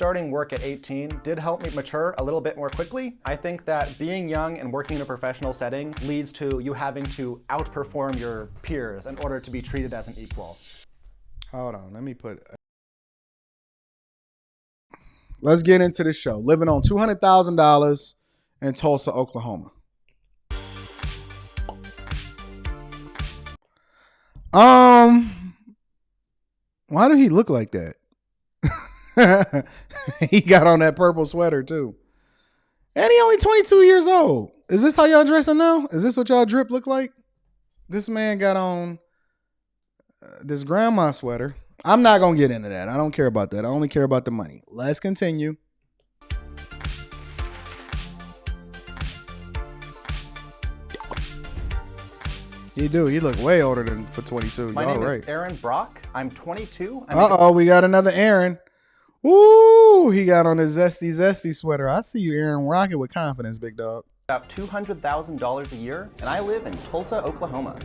starting work at 18 did help me mature a little bit more quickly. I think that being young and working in a professional setting leads to you having to outperform your peers in order to be treated as an equal. Hold on, let me put... Let's get into the show. Living on $200,000 in Tulsa, Oklahoma. Why do he look like that? He got on that purple sweater too. And he only 22 years old. Is this how y'all dressing now? Is this what y'all drip look like? This man got on this grandma sweater. I'm not going to get into that. I don't care about that. I only care about the money. Let's continue. He do. He look way older than for 22. My name is Aaron Brock. I'm 22. We got another Aaron. Ooh, he got on his zesty sweater. I see you, Aaron. Rock it with confidence, big dog. About $200,000 a year, and I live in Tulsa, Oklahoma.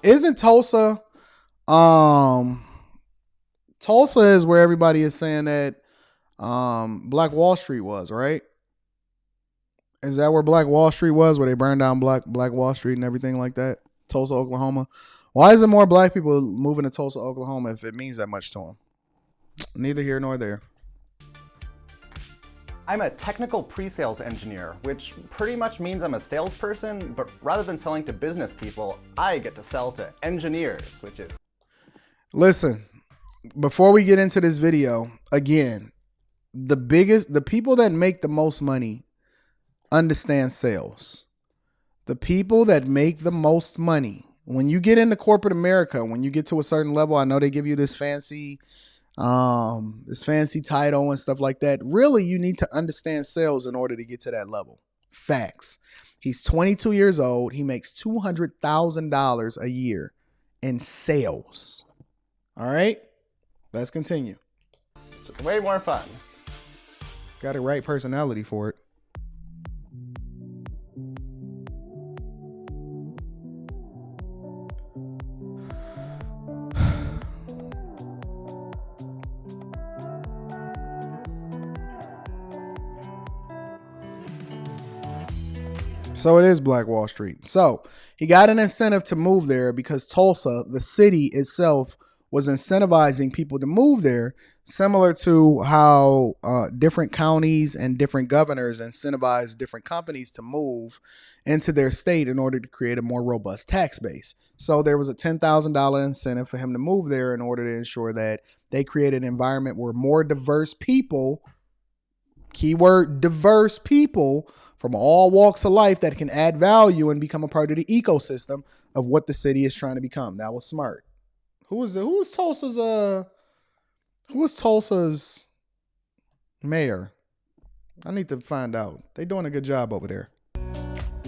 Isn't Tulsa... Tulsa is where everybody is saying that Black Wall Street was, right? Is that where Black Wall Street was, where they burned down Black Wall Street and everything like that? Tulsa, Oklahoma. Why isn't more black people moving to Tulsa, Oklahoma if it means that much to them? Neither here nor there. I'm a technical pre-sales engineer, which pretty much means I'm a salesperson, but rather than selling to business people, I get to sell to engineers, which is... Listen, before we get into this video, again, the people that make the most money understand sales. The people that make the most money, when you get into corporate America, when you get to a certain level, I know they give you this fancy title and stuff like that. Really, you need to understand sales in order to get to that level. Facts. He's 22 years old. He makes $200,000 a year in sales. All right, let's continue. Just way more fun. Got the right personality for it. So it is Black Wall Street. So he got an incentive to move there because Tulsa, the city itself, was incentivizing people to move there, similar to how different counties and different governors incentivize different companies to move into their state in order to create a more robust tax base. So there was a $10,000 incentive for him to move there in order to ensure that they create an environment where more diverse people, keyword diverse people, from all walks of life that can add value and become a part of the ecosystem of what the city is trying to become. That was smart. Who was Tulsa's mayor? I need to find out. They're doing a good job over there.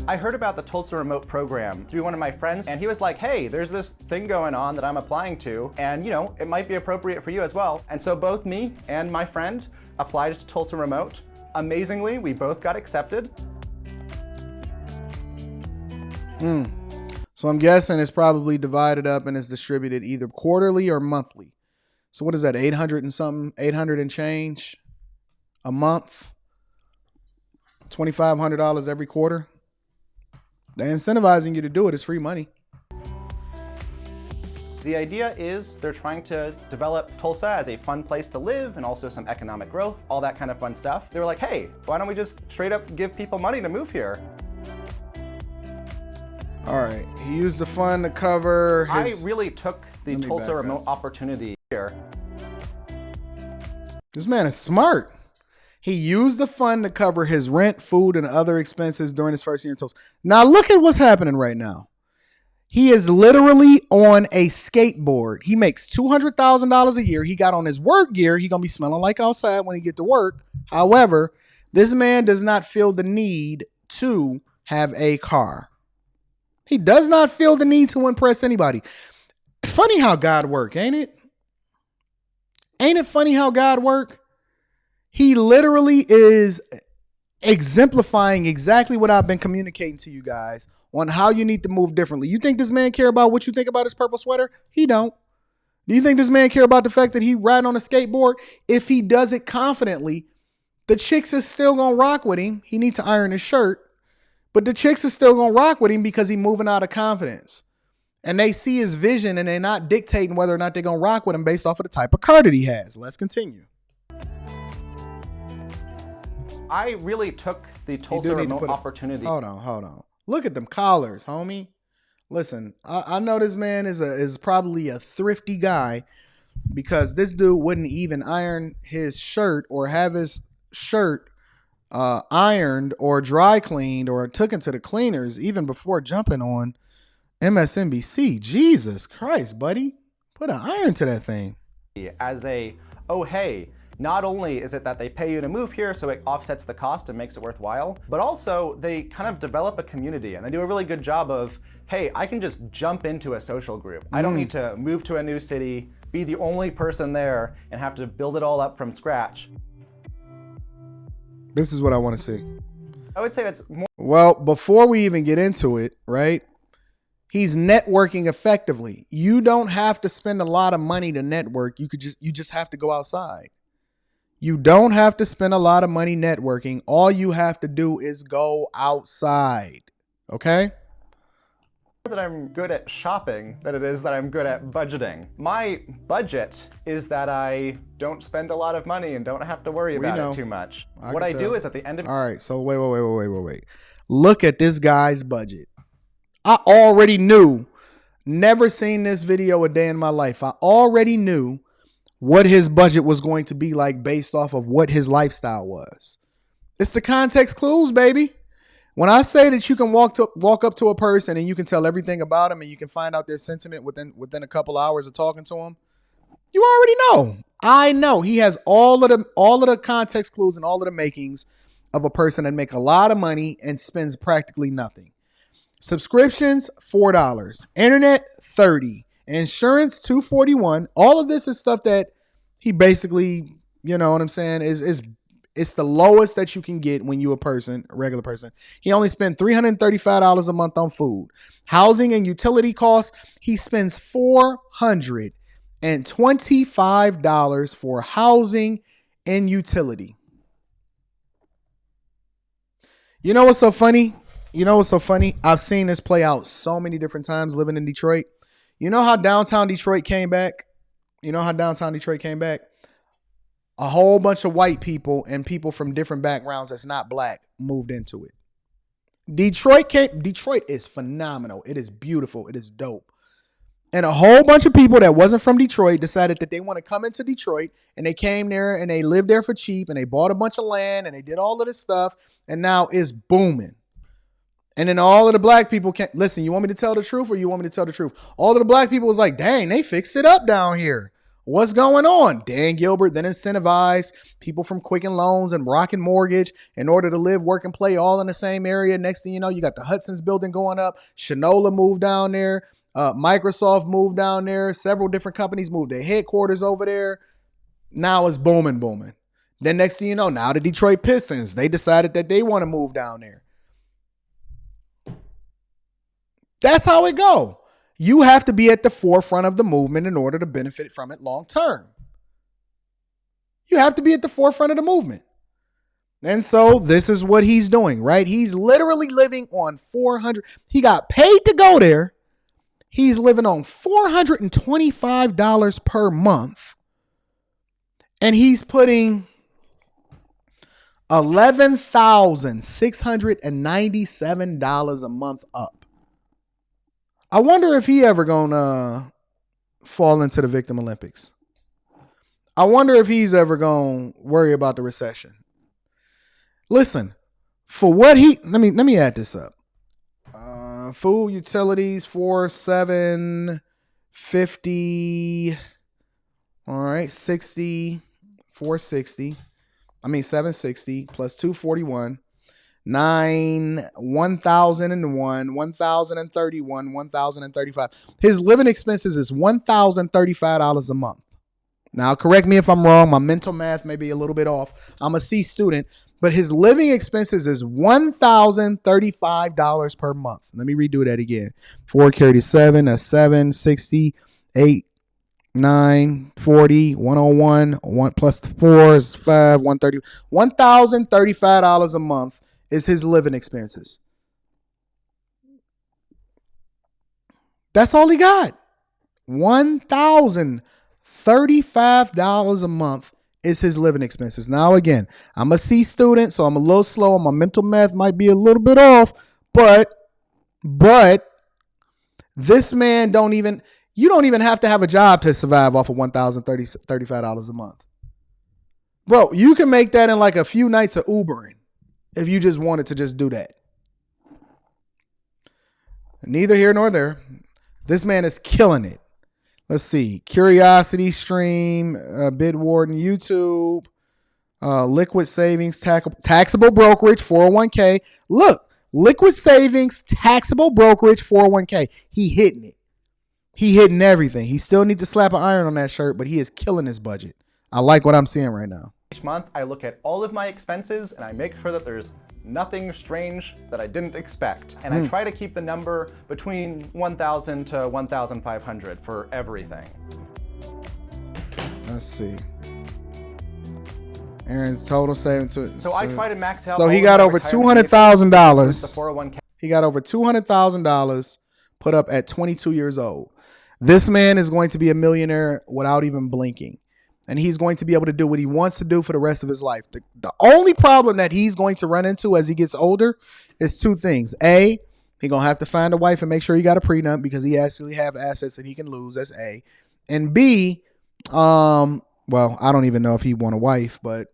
I heard about the Tulsa Remote program through one of my friends, and he was like, hey, there's this thing going on that I'm applying to, and you know, it might be appropriate for you as well. And so both me and my friend applied to Tulsa Remote. Amazingly, we both got accepted. So I'm guessing it's probably divided up and it's distributed either quarterly or monthly. So what is that, 800 and something, 800 and change a month? $2,500 every quarter? They're incentivizing you to do it. It's free money. The idea is they're trying to develop Tulsa as a fun place to live and also some economic growth, all that kind of fun stuff. They were like, hey, why don't we just straight up give people money to move here? All right, he used the fund to cover his... I really took the Tulsa Remote opportunity here. This man is smart. He used the fund to cover his rent, food, and other expenses during his first year in Tulsa. Now look at what's happening right now. He is literally on a skateboard. He makes $200,000 a year. He got on his work gear. He's going to be smelling like outside when he get to work. However, this man does not feel the need to have a car. He does not feel the need to impress anybody. Funny how God work, ain't it? Ain't it funny how God work? He literally is exemplifying exactly what I've been communicating to you guys on how you need to move differently. You think this man care about what you think about his purple sweater? He don't. Do you think this man care about the fact that he riding on a skateboard? If he does it confidently, the chicks is still gonna rock with him. He need to iron his shirt, but the chicks is still gonna rock with him because he moving out of confidence. And they see his vision and they're not dictating whether or not they're gonna rock with him based off of the type of car that he has. Let's continue. I really took the Tulsa Remote opportunity. Hold on. Look at them collars, homie. Listen, I know this man is probably a thrifty guy because this dude wouldn't even iron his shirt or have his shirt ironed or dry cleaned or took into the cleaners even before jumping on MSNBC. Jesus Christ, buddy. Put an iron to that thing. As a, oh, hey, not only is it that they pay you to move here so it offsets the cost and makes it worthwhile, but also they kind of develop a community and they do a really good job of, hey, I can just jump into a social group. I don't need to move to a new city, be the only person there, and have to build it all up from scratch. This is what I want to see. I would say it's more. Well, before we even get into it, right? He's networking effectively. You don't have to spend a lot of money to network. You just have to go outside. You don't have to spend a lot of money networking. All you have to do is go outside. Okay? That I'm good at shopping than it is that I'm good at budgeting. My budget is that I don't spend a lot of money and don't have to worry about it too much. What I do is at the end of... All right, so wait. Look at this guy's budget. I already knew, never seen this video a day in my life. I already knew what his budget was going to be like based off of what his lifestyle was. It's the context clues, baby. When I say that you can walk up to a person and you can tell everything about them and you can find out their sentiment within a couple hours of talking to them, you already know. I know he has all of the context clues and all of the makings of a person that make a lot of money and spends practically nothing. Subscriptions, $4. Internet, $30. Insurance, $241. All of this is stuff that he basically, you know what I'm saying, it's the lowest that you can get when you a regular person. He only spent $335 a month on food. Housing and utility costs, he spends $425 for housing and utility. You know what's so funny? I've seen this play out so many different times living in Detroit. You know how downtown Detroit came back? A whole bunch of white people and people from different backgrounds that's not black moved into it. Detroit is phenomenal. It is beautiful. It is dope. And a whole bunch of people that wasn't from Detroit decided that they want to come into Detroit, and they came there and they lived there for cheap and they bought a bunch of land and they did all of this stuff, and now it's booming. And then all of the black people can't listen. You want me to tell the truth or you want me to tell the truth? All of the black people was like, dang, they fixed it up down here. What's going on? Dan Gilbert then incentivized people from Quicken Loans and Rocket Mortgage in order to live, work, and play all in the same area. Next thing you know, you got the Hudson's building going up. Shinola moved down there. Microsoft moved down there. Several different companies moved their headquarters over there. Now it's booming. Then next thing you know, now the Detroit Pistons, they decided that they want to move down there. That's how it go. You have to be at the forefront of the movement in order to benefit from it long term. You have to be at the forefront of the movement. And so this is what he's doing, right? He's literally living on $400. He got paid to go there. He's living on $425 per month. And he's putting $11,697 a month up. I wonder if he ever gonna fall into the Victim Olympics. I wonder if he's ever gonna worry about the recession. Listen, for what let me add this up. Food, utilities, 4,750. All right, 60, 460. 760 plus 241. 1,001, 1,031, 1,035. His living expenses is $1,035 a month. Now, correct me if I'm wrong. My mental math may be a little bit off. I'm a C student, but his living expenses is $1,035 per month. Let me redo that again. 4 carry to 7, that's 768. 9, 40, 101, 1 plus the 4 is 5, 130. $1,035 a month is his living expenses. That's all he got. $1,035 a month is his living expenses. Now, again, I'm a C student, so I'm a little slow. My mental math might be a little bit off, but this man you don't even have to have a job to survive off of $1,035 a month. Bro, you can make that in like a few nights of Ubering if you just wanted to just do that. Neither here nor there. This man is killing it. Let's see. Curiosity Stream, Bitwarden, YouTube, liquid savings, taxable brokerage, 401k. Look, liquid savings, taxable brokerage, 401k. He hitting it. He hitting everything. He still need to slap an iron on that shirt, but he is killing his budget. I like what I'm seeing right now. Each month, I look at all of my expenses and I make sure that there's nothing strange that I didn't expect. And I try to keep the number between 1,000 to 1,500 for everything. Let's see. Aaron's total savings. So I try to max out. So he got over $200,000. The 401k. He got over $200,000 put up at 22 years old. This man is going to be a millionaire without even blinking. And he's going to be able to do what he wants to do for the rest of his life. The only problem that he's going to run into as he gets older is two things. A, he's going to have to find a wife and make sure he got a prenup because he actually have assets that he can lose. That's A. And B, well, I don't even know if he want a wife, but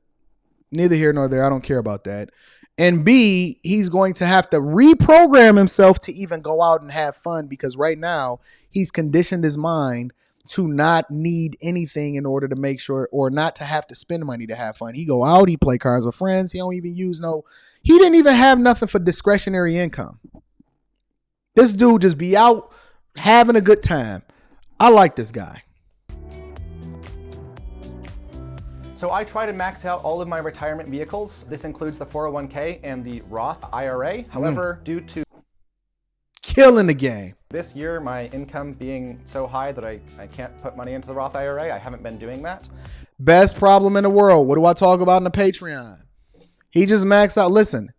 neither here nor there. I don't care about that. And B, he's going to have to reprogram himself to even go out and have fun because right now he's conditioned his mind to not need anything in order to make sure or not to have to spend money to have fun. He go out, he play cards with friends. He don't even he didn't even have nothing for discretionary income. This dude just be out having a good time. I like this guy. So I try to max out all of my retirement vehicles. This includes the 401k and the Roth IRA. However, due to killing the game. This year, my income being so high that I can't put money into the Roth IRA. I haven't been doing that. Best problem in the world. What do I talk about in the Patreon? He just maxed out. Listen,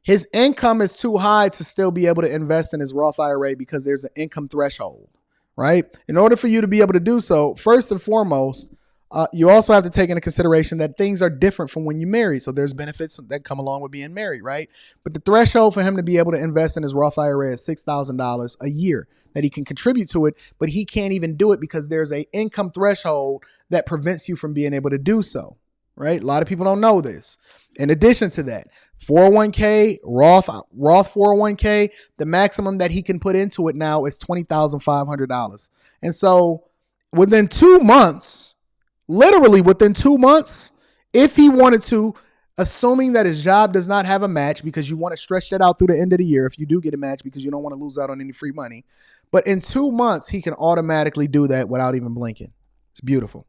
his income is too high to still be able to invest in his Roth IRA because there's an income threshold, right? In order for you to be able to do so, first and foremost, you also have to take into consideration that things are different from when you marry. So there's benefits that come along with being married, right? But the threshold for him to be able to invest in his Roth IRA is $6,000 a year that he can contribute to it, but he can't even do it because there's an income threshold that prevents you from being able to do so, right? A lot of people don't know this. In addition to that, 401k, Roth 401k, the maximum that he can put into it now is $20,500. And so within 2 months, literally within 2 months, if he wanted to, assuming that his job does not have a match because you want to stretch that out through the end of the year if you do get a match because you don't want to lose out on any free money. But in 2 months, he can automatically do that without even blinking. It's beautiful.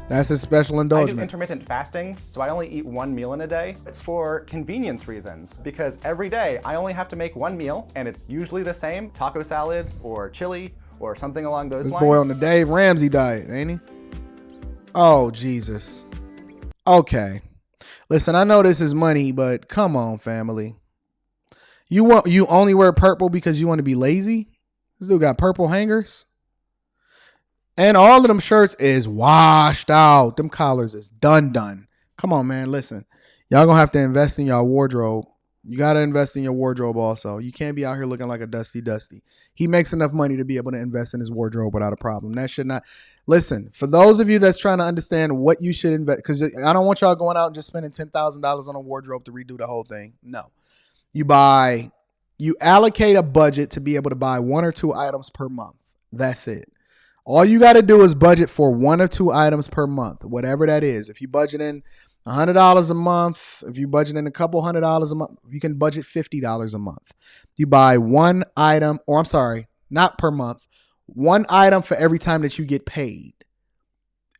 That's his special indulgence. I do intermittent fasting, so I only eat 1 meal in a day. It's for convenience reasons, because every day I only have to make 1 meal, and it's usually the same, taco salad or chili or something along those lines. This boy on the Dave Ramsey diet, ain't he? Oh, Jesus. Okay. Listen, I know this is money, but come on, family. You only wear purple because you want to be lazy? This dude got purple hangers? And all of them shirts is washed out. Them collars is done. Come on, man. Listen, y'all gonna have to invest in your wardrobe. You got to invest in your wardrobe also. You can't be out here looking like a dusty. He makes enough money to be able to invest in his wardrobe without a problem. That should not. Listen, for those of you that's trying to understand what you should invest, because I don't want y'all going out and just spending $10,000 on a wardrobe to redo the whole thing. No. You allocate a budget to be able to buy 1 or 2 items per month. That's it. All you got to do is budget for 1 or 2 items per month, whatever that is. If you budget in $100 a month, if you budget in a couple $100 a month, you can budget $50 a month. You buy 1 item, or I'm sorry, not per month, 1 item for every time that you get paid.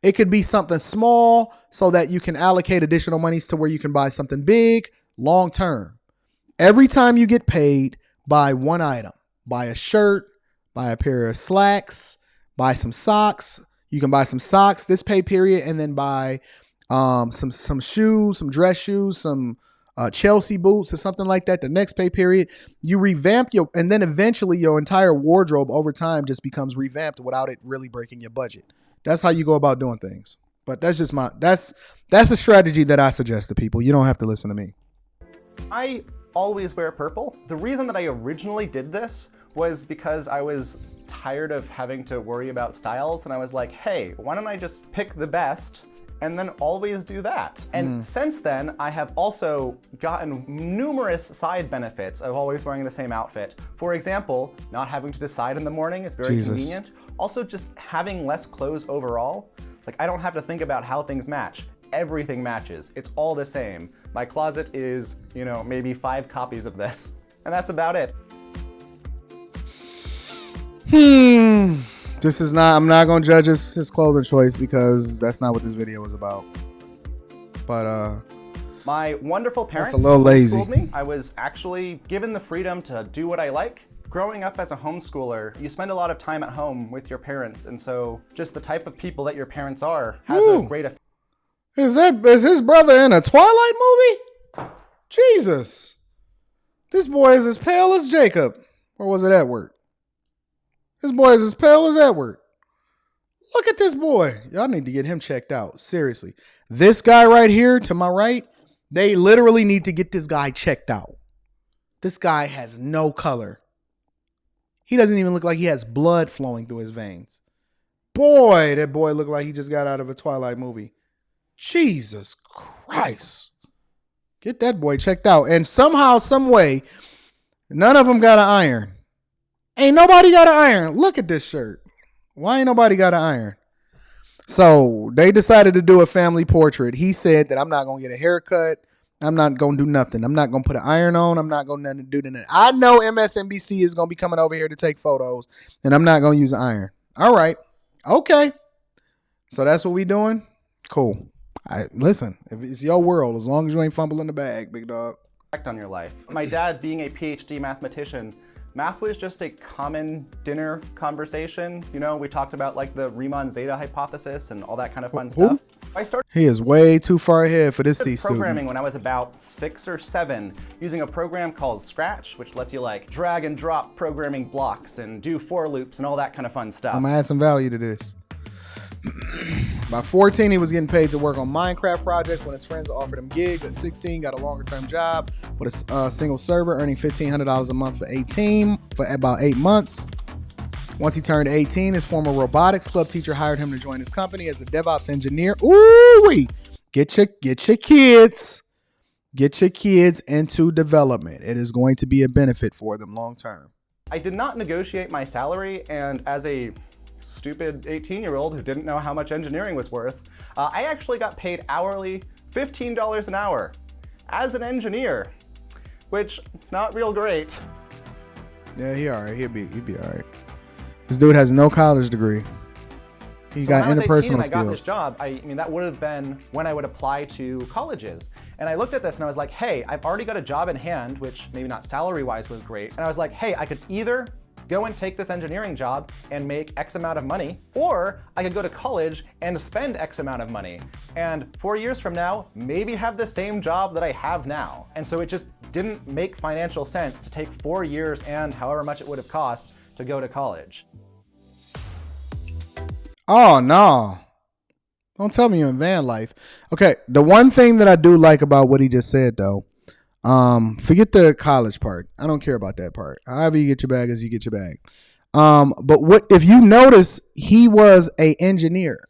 It could be something small so that you can allocate additional monies to where you can buy something big long term. Every time you get paid, buy 1 item. buy a shirt, buy a pair of slacks, buy some socks. You can buy some socks this pay period, and then buy some shoes, some dress shoes, some Chelsea boots or something like that. The next pay period, you revamp and then eventually your entire wardrobe over time just becomes revamped without it really breaking your budget. That's how you go about doing things. But that's just that's a strategy that I suggest to people. You don't have to listen to me. I always wear purple. The reason that I originally did this was because I was tired of having to worry about styles, and I was like, hey, why don't I just pick the best and then always do that? And since then, I have also gotten numerous side benefits of always wearing the same outfit. For example, not having to decide in the morning is very convenient. Also, just having less clothes overall. Like, I don't have to think about how things match. Everything matches. It's all the same. My closet is, maybe 5 copies of this, and that's about it. This is not, I'm not going to judge his clothing choice because that's not what this video was about. But, my wonderful parents a little lazy. homeschooled me. I was actually given the freedom to do what I like. Growing up as a homeschooler, you spend a lot of time at home with your parents, and so just the type of people that your parents are has a great effect. Is his brother in a Twilight movie? Jesus. This boy is as pale as Jacob. Or was it Edward? This boy is as pale as Edward. Look at this boy. Y'all need to get him checked out. Seriously. This guy right here to my right, they literally need to get this guy checked out. This guy has no color. He doesn't even look like he has blood flowing through his veins. Boy, that boy looked like he just got out of a Twilight movie. Jesus Christ. Get that boy checked out. And somehow, some way, none of them got an iron. Ain't nobody got an iron. Look at this shirt. Why ain't nobody got an iron? So they decided to do a family portrait. He said that I'm not going to get a haircut. I'm not going to do nothing. I'm not going to put an iron on. I'm not going to do nothing. I know MSNBC is going to be coming over here to take photos, and I'm not going to use an iron. All right. Okay. So that's what we doing? Cool. Listen, if it's your world, as long as you ain't fumbling the bag, big dog. On your life. My dad, being a PhD mathematician, math was just a common dinner conversation. We talked about like the Riemann Zeta hypothesis and all that kind of fun stuff. I started He is way too far ahead for this C student. Programming when I was about 6 or 7, using a program called Scratch, which lets you like drag and drop programming blocks and do for loops and all that kind of fun stuff. I'm gonna add some value to this. By 14, he was getting paid to work on Minecraft projects when his friends offered him gigs. At 16, got a longer-term job with a single server, earning $1,500 a month for about 8 months. Once he turned 18, his former robotics club teacher hired him to join his company as a DevOps engineer. Ooh-wee! Get your kids into development. It is going to be a benefit for them long term. I did not negotiate my salary, and as a stupid 18-year-old who didn't know how much engineering was worth, I actually got paid hourly $15 an hour as an engineer, which it's not real great. Yeah, he all right. He'll be all right. This dude has no college degree. He got interpersonal skills. I got this job. I mean, that would have been when I would apply to colleges. And I looked at this and I was like, hey, I've already got a job in hand, which maybe not salary-wise was great. And I was like, hey, I could either go and take this engineering job and make X amount of money, or I could go to college and spend X amount of money. And 4 years from now, maybe have the same job that I have now. And so it just didn't make financial sense to take 4 years and however much it would have cost to go to college. Oh, no. Don't tell me you're in van life. Okay, the one thing that I do like about what he just said, though, forget the college part. I don't care about that part. However you get your bag is you get your bag. But what if you notice, he was an engineer.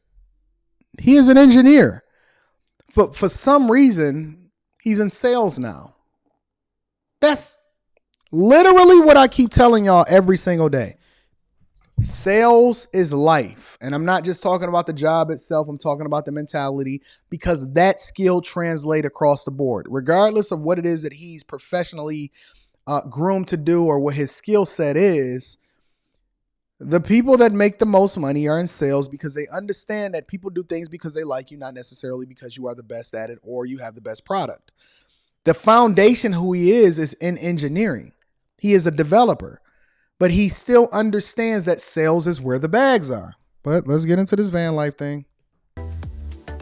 He is an engineer. For some reason, he's in sales now. That's literally what I keep telling y'all every single day. Sales is life. And I'm not just talking about the job itself. I'm talking about the mentality, because that skill translates across the board, regardless of what it is that he's professionally groomed to do or what his skill set is. The people that make the most money are in sales because they understand that people do things because they like you, not necessarily because you are the best at it or you have the best product. The foundation who he is in engineering. He is a developer. but he still understands that sales is where the bags are. But let's get into this van life thing.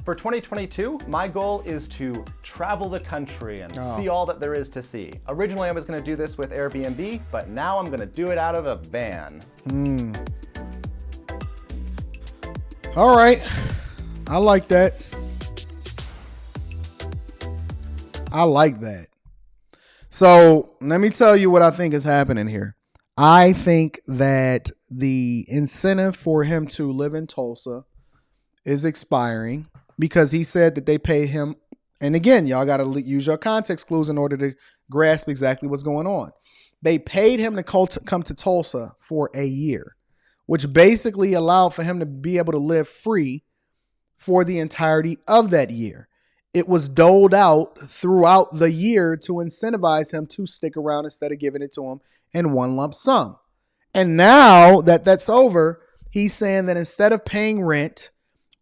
For 2022, my goal is to travel the country and see all that there is to see. Originally, I was gonna do this with Airbnb, but now I'm gonna do it out of a van. All right, I like that. I like that. So let me tell you what I think is happening here. I think that the incentive for him to live in Tulsa is expiring because he said that they pay him. And again, y'all got to use your context clues in order to grasp exactly what's going on. They paid him to come to Tulsa for a year, which basically allowed for him to be able to live free for the entirety of that year. It was doled out throughout the year to incentivize him to stick around instead of giving it to him in one lump sum. And now that that's over, he's saying that instead of paying rent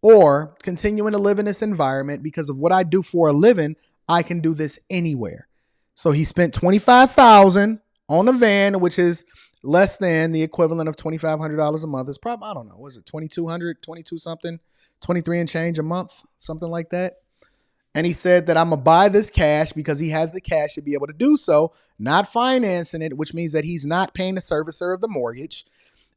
or continuing to live in this environment because of what I do for a living, I can do this anywhere. So he spent $25,000 on a van, which is less than the equivalent of $2,500 a month. It's probably, I don't know, was it 2,200, 22 something, 23 and change a month, something like that. And he said that I'm going to buy this cash because he has the cash to be able to do so, not financing it, which means that he's not paying the servicer of the mortgage.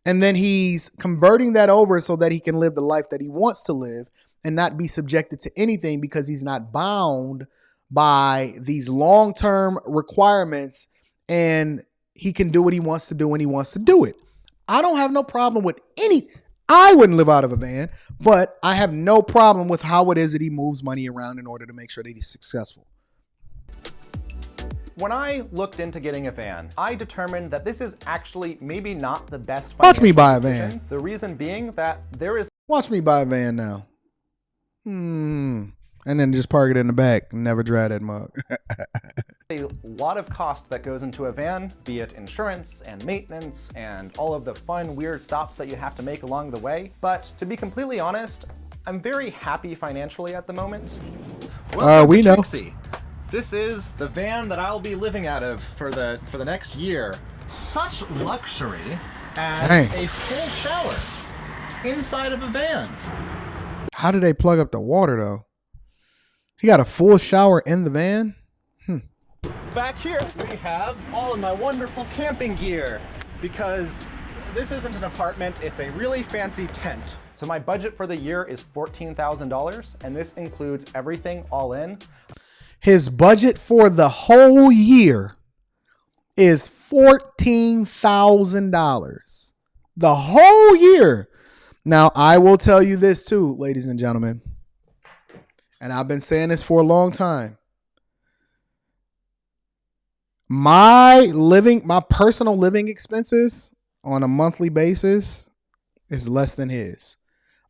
And then he's converting that over so that he can live the life that he wants to live and not be subjected to anything because he's not bound by these long-term requirements and he can do what he wants to do when he wants to do it. I don't have no problem with I wouldn't live out of a van, but I have no problem with how it is that he moves money around in order to make sure that he's successful. When I looked into getting a van, I determined that this is actually maybe not the best Watch me buy a decision. van. The reason being that there is Watch me buy a van now. And then just park it in the back and never dry that mug. a lot of cost that goes into a van, be it insurance and maintenance and all of the fun, weird stops that you have to make along the way. But to be completely honest, I'm very happy financially at the moment. We know. Trixie. This is the van that I'll be living out of for the next year. Such luxury as a full shower inside of a van. How did they plug up the water though? He got a full shower in the van? Back here we have all of my wonderful camping gear because this isn't an apartment, it's a really fancy tent. So my budget for the year is $14,000 and this includes everything all in. His budget for the whole year is $14,000. The whole year. Now, I will tell you this too, ladies and gentlemen, and I've been saying this for a long time. My personal living expenses on a monthly basis is less than his.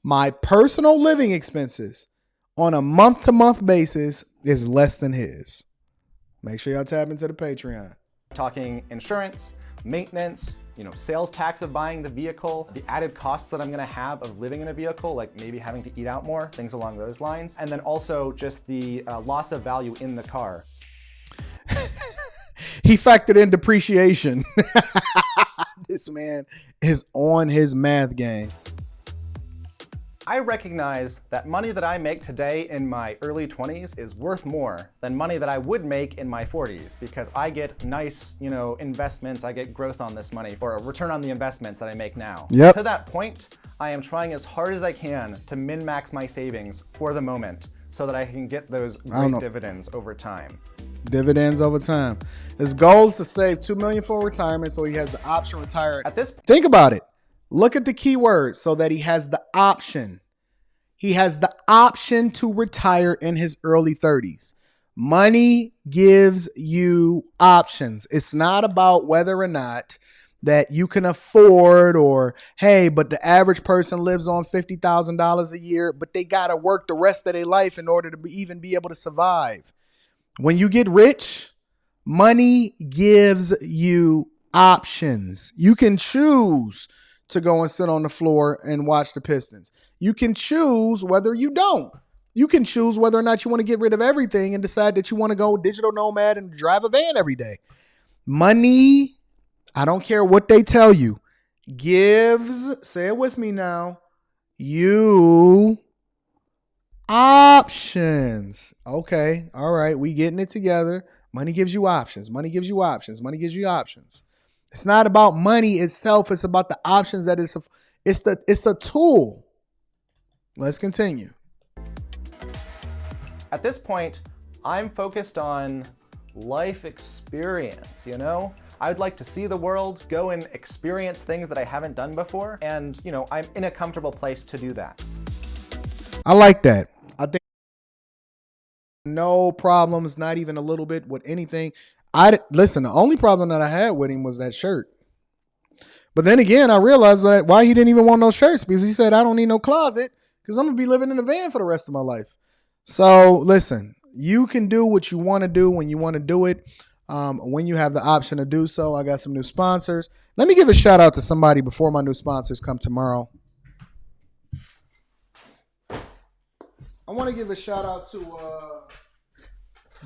My personal living expenses on a month-to-month basis is less than his. Make sure y'all tap into the Patreon. Talking insurance, maintenance, sales tax of buying the vehicle, the added costs that I'm gonna have of living in a vehicle, like maybe having to eat out more, things along those lines. And then also just the loss of value in the car. He factored in depreciation. This man is on his math game. I recognize that money that I make today in my early 20s is worth more than money that I would make in my 40s because I get nice, investments, I get growth on this money or a return on the investments that I make now. Yep. To that point, I am trying as hard as I can to min-max my savings for the moment so that I can get those great dividends over time. Dividends over time. His goal is to save $2 million for retirement so he has the option to retire. At this point, think about it. Look at the key words so that he has the option. He has the option to retire in his early 30s. Money gives you options. It's not about whether or not that you can afford or, hey, but the average person lives on $50,000 a year, but they got to work the rest of their life in order to even be able to survive. When you get rich, money gives you options. You can choose to go and sit on the floor and watch the Pistons. You can choose whether you don't. You can choose whether or not you want to get rid of everything and decide that you want to go digital nomad and drive a van every day. Money I don't care what they tell you, gives, say it with me now, you options. Okay. All right. We getting it together. Money gives you options. Money gives you options. Money gives you options. It's not about money itself. It's about the options that it's a tool. Let's continue. At this point, I'm focused on life experience, you know? I would like to see the world, go and experience things that I haven't done before, and, you know, I'm in a comfortable place to do that. I like that. I think no problems, not even a little bit with anything. Listen, the only problem that I had with him was that shirt. But then again, I realized that why he didn't even want those shirts, because he said, I don't need no closet because I'm going to be living in a van for the rest of my life. So listen, you can do what you want to do when you want to do it. When you have the option to do so. I got some new sponsors. Let me give a shout out to somebody before my new sponsors come tomorrow. I want to give a shout out to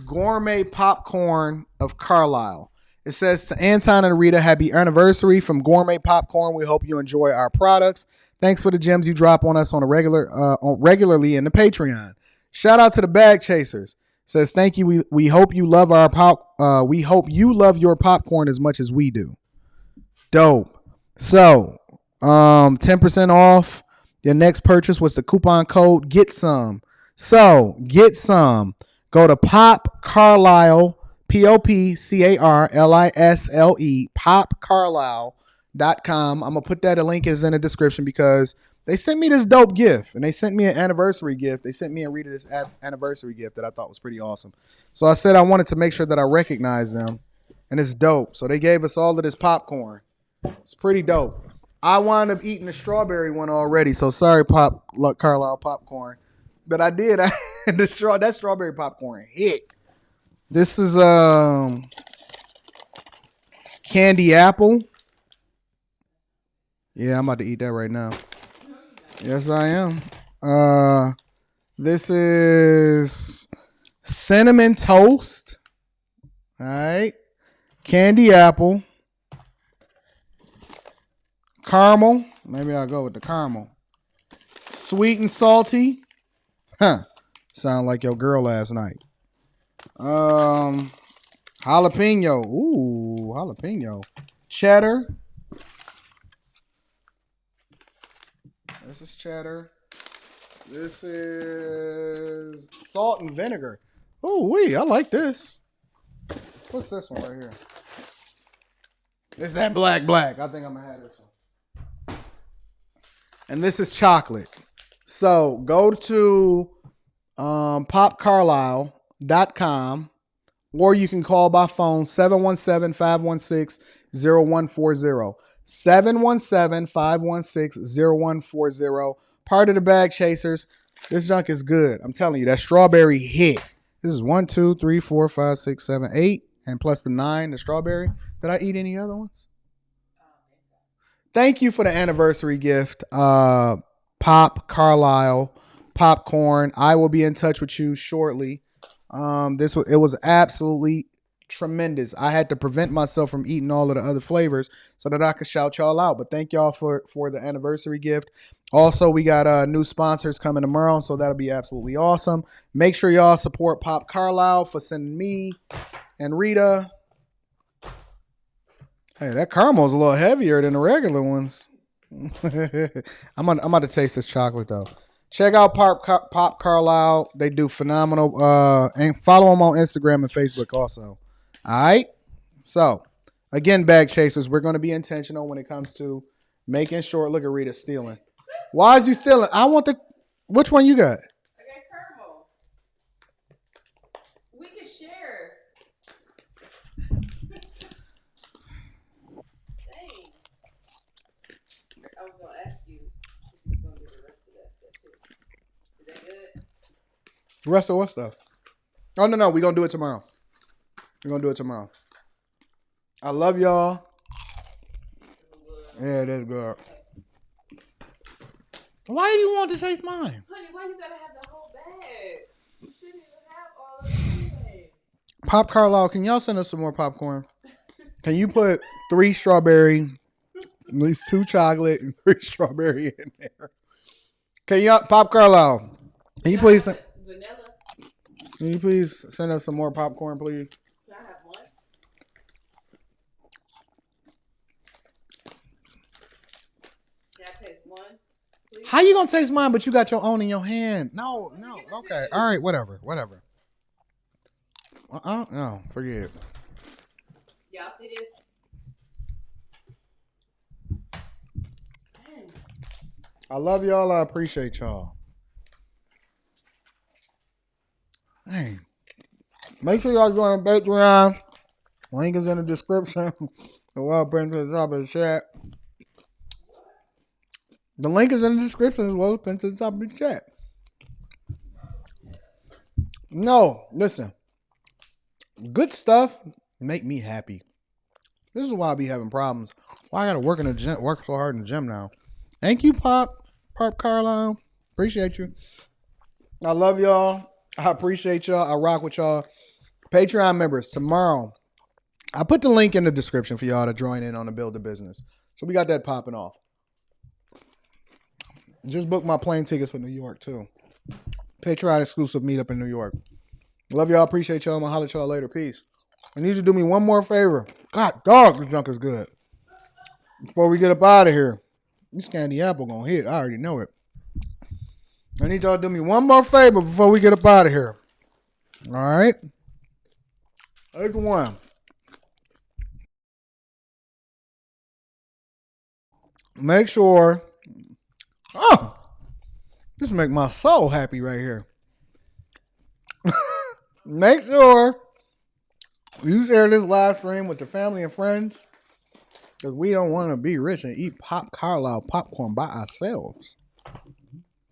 Gourmet Popcorn of Carlisle. It says to Anton and Rita, happy anniversary from Gourmet Popcorn. We hope you enjoy our products. Thanks for the gems you drop on us on a regularly in the Patreon. Shout out to the Bag Chasers. Says thank you. We hope you love we hope you love your popcorn as much as we do. Dope. So, 10% off your next purchase was the coupon code Get Some. So get some. Go to Pop Carlisle, POPCARLISLE, popcarlisle.com. I'm gonna put that link is in the description because they sent me this dope gift, and they sent me an anniversary gift. They sent me and Rita this anniversary gift that I thought was pretty awesome. So I said I wanted to make sure that I recognize them, and it's dope. So they gave us all of this popcorn. It's pretty dope. I wound up eating the strawberry one already, so sorry, Carlisle popcorn. But I did. That strawberry popcorn hit. This is candy apple. Yeah, I'm about to eat that right now. Yes, I am. This is cinnamon toast. All right. Candy apple. Caramel. Maybe I'll go with the caramel. Sweet and salty. Huh. Sound like your girl last night. Jalapeno. Ooh, jalapeno. Cheddar. This is cheddar. This is salt and vinegar. Oh, I like this. What's this one right here? It's that black. I think I'm going to have this one. And this is chocolate. So go to popcarlisle.com, or you can call by phone 717-516-0140. 717-516-0140. Part of the Bag Chasers. This junk is good. I'm telling you, that strawberry hit. This is 1, 2, 3, 4, 5, 6, 7, 8, and plus the 9, the strawberry. Did I eat any other ones? Thank you for the anniversary gift, Pop Carlisle popcorn. I will be in touch with you shortly. It was absolutely tremendous. I had to prevent myself from eating all of the other flavors so that I could shout y'all out. But thank y'all for the anniversary gift. Also, we got new sponsors coming tomorrow, so that'll be absolutely awesome. Make sure y'all support Pop Carlisle for sending me and Rita. Hey, that caramel's a little heavier than the regular ones. I'm about to taste this chocolate though. Check out Pop Carlisle. They do phenomenal. And follow them on Instagram and Facebook also. All right. So again, Bag Chasers, we're going to be intentional when it comes to making sure. Look at Rita stealing. Why is you stealing? I want which one you got? I got caramel. We can share. Dang. I was going to ask you if you was going to do the rest of that stuff too. Is that good? The rest of what stuff? Oh, no. We're going to do it tomorrow. I love y'all. Yeah, that's good. Why do you want to taste mine? Honey, why you got to have the whole bag? You shouldn't even have all of it. Pop Carlisle, can y'all send us some more popcorn? Can you put 3 strawberry, at least 2 chocolate, and 3 strawberry in there. Can you Pop Carlisle? Can you please? Vanilla. Can you please send us some more popcorn, please? Can I have one? Can I taste one? Please? How you gonna taste mine, but you got your own in your hand? No. Okay. All right. Whatever. No. Forget it. Y'all see this? Dang. I love y'all. I appreciate y'all. Hey, make sure y'all join Patreon. Link is in the description. The well pinned to the top of the chat. The link is in the description as well as pinned to the top of the chat. No, listen. Good stuff make me happy. This is why I be having problems. Why I gotta work in the gym, work so hard in the gym now. Thank you, Pop Carlisle. Appreciate you. I love y'all. I appreciate y'all. I rock with y'all. Patreon members, tomorrow, I put the link in the description for y'all to join in on the Build a Business. So we got that popping off. Just booked my plane tickets for New York, too. Patreon exclusive meetup in New York. Love y'all. Appreciate y'all. I'm going to holler at y'all later. Peace. I need you to do me one more favor. God, dog, this junk is good. Before we get up out of here, this candy apple going to hit. I already know it. I need y'all to do me one more favor before we get up out of here. All right? Here's one. Make sure. Oh, this make my soul happy right here. Make sure you share this live stream with your family and friends, because we don't want to be rich and eat Pop Carlisle popcorn by ourselves.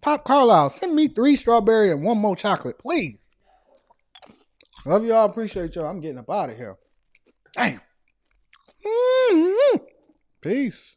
Pop Carlisle, send me 3 strawberry and 1 more chocolate, please. Love y'all. Appreciate y'all. I'm getting up out of here. Damn. Peace.